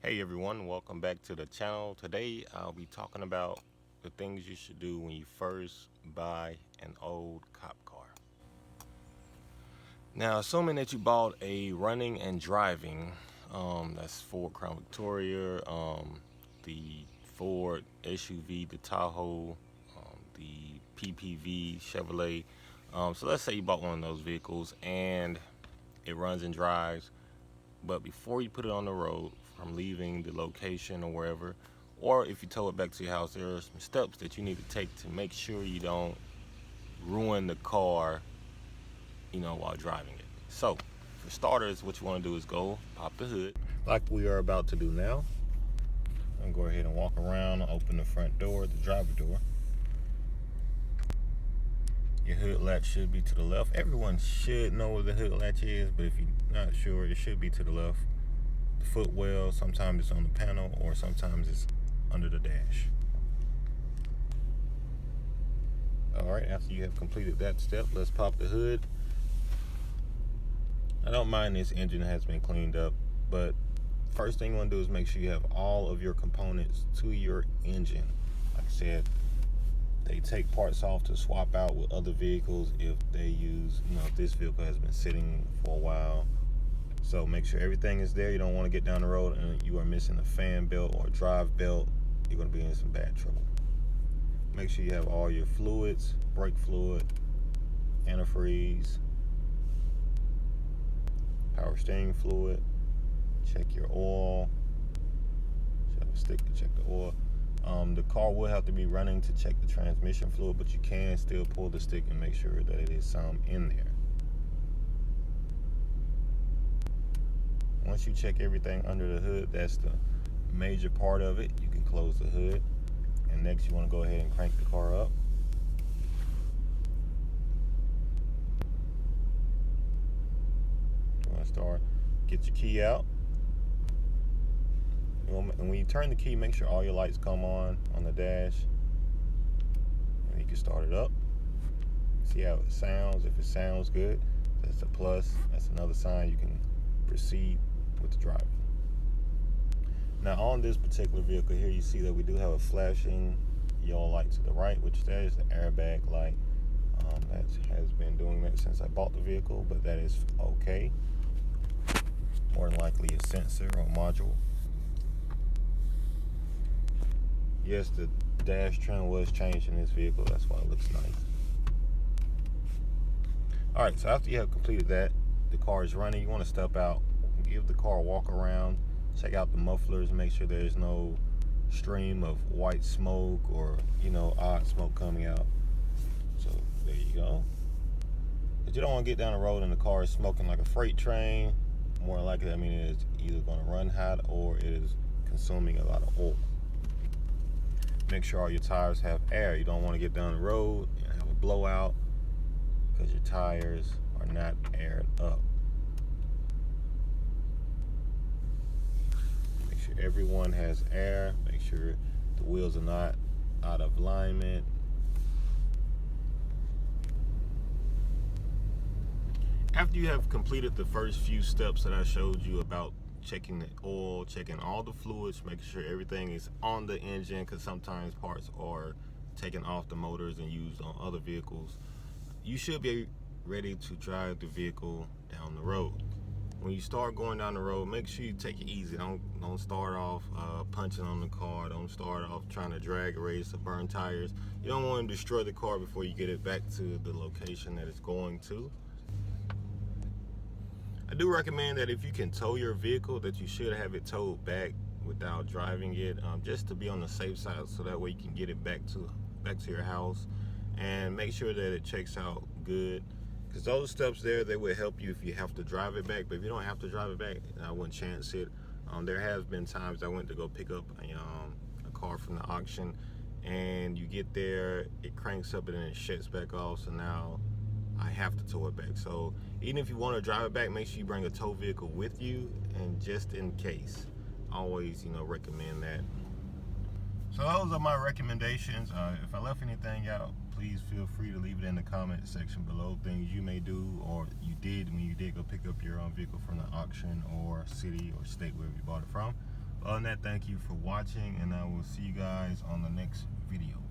Hey everyone, welcome back to the channel. Today I'll be talking about the things you should do when you first buy an old cop car. Now, assuming that you bought a running and driving, that's Ford Crown Victoria, the Ford SUV, the Tahoe, the PPV Chevrolet. So let's say you bought one of those vehicles and it runs and drives. But before you put it on the road, from leaving the location or wherever, or if you tow it back to your house, there are some steps that you need to take to make sure you don't ruin the car, while driving it. So, for starters, what you want to do is go pop the hood, like we are about to do now. And go ahead and walk around, open the front door, the driver door. Your hood latch should be to the left. Everyone should know where the hood latch is, but if you're not sure, it should be to the left. The footwell, sometimes it's on the panel or sometimes it's under the dash. Alright, after you have completed that step, let's pop the hood. I don't mind this engine has been cleaned up, but first thing you want to do is make sure you have all of your components to your engine. Like I said, they take parts off to swap out with other vehicles if they use, if this vehicle has been sitting for a while. So make sure everything is there. You don't want to get down the road and you are missing a fan belt or a drive belt. You're going to be in some bad trouble. Make sure you have all your fluids, brake fluid, antifreeze, power steering fluid. Check your oil. Should have a stick to check the oil. The car will have to be running to check the transmission fluid, but you can still pull the stick and make sure that it is some in there. Once you check everything under the hood, that's the major part of it. You can close the hood. And next you want to go ahead and crank the car up. You want to start, get your key out. And when you turn the key, make sure all your lights come on the dash. And you can start it up. See how it sounds. If it sounds good, that's a plus. That's another sign you can proceed with the driving. Now on this particular vehicle here, you see that we do have a flashing yellow light to the right, which that is the airbag light. That has been doing that since I bought the vehicle, but that is okay. More than likely a sensor or module. Yes, the dash trim was changed in this vehicle. That's why it looks nice. Alright, so after you have completed that, the car is running. You want to step out, give the car a walk around, check out the mufflers, make sure there's no stream of white smoke or, odd smoke coming out. So there you go. But you don't want to get down the road and the car is smoking like a freight train. More than likely, it is either going to run hot or it is consuming a lot of oil. Make sure all your tires have air. You don't want to get down the road and have a blowout because your tires are not aired up. Make sure everyone has air. Make sure the wheels are not out of alignment. After you have completed the first few steps that I showed you about checking the oil, checking all the fluids, making sure everything is on the engine, because sometimes parts are taken off the motors and used on other vehicles, you should be ready to drive the vehicle down the road. When you start going down the road, make sure you take it easy. Don't start off punching on the car. Don't start off trying to drag a race or burn tires. You don't want to destroy the car before you get it back to the location that it's going to. I do recommend that if you can tow your vehicle, that you should have it towed back without driving it, just to be on the safe side, so that way you can get it back to your house and make sure that it checks out good. Because those steps there, they will help you if you have to drive it back. But if you don't have to drive it back, I wouldn't chance it. There has been times I went to go pick up a car from the auction, and you get there, it cranks up and then it shuts back off. So now I have to tow it back. So even if you want to drive it back, make sure you bring a tow vehicle with you, and just in case, always recommend that. So those are my recommendations. If I left anything out, please feel free to leave it in the comment section below. Things you may do or you did when you did go pick up your own vehicle from the auction or city or state, wherever you bought it from. Other than that, thank you for watching, and I will see you guys on the next video.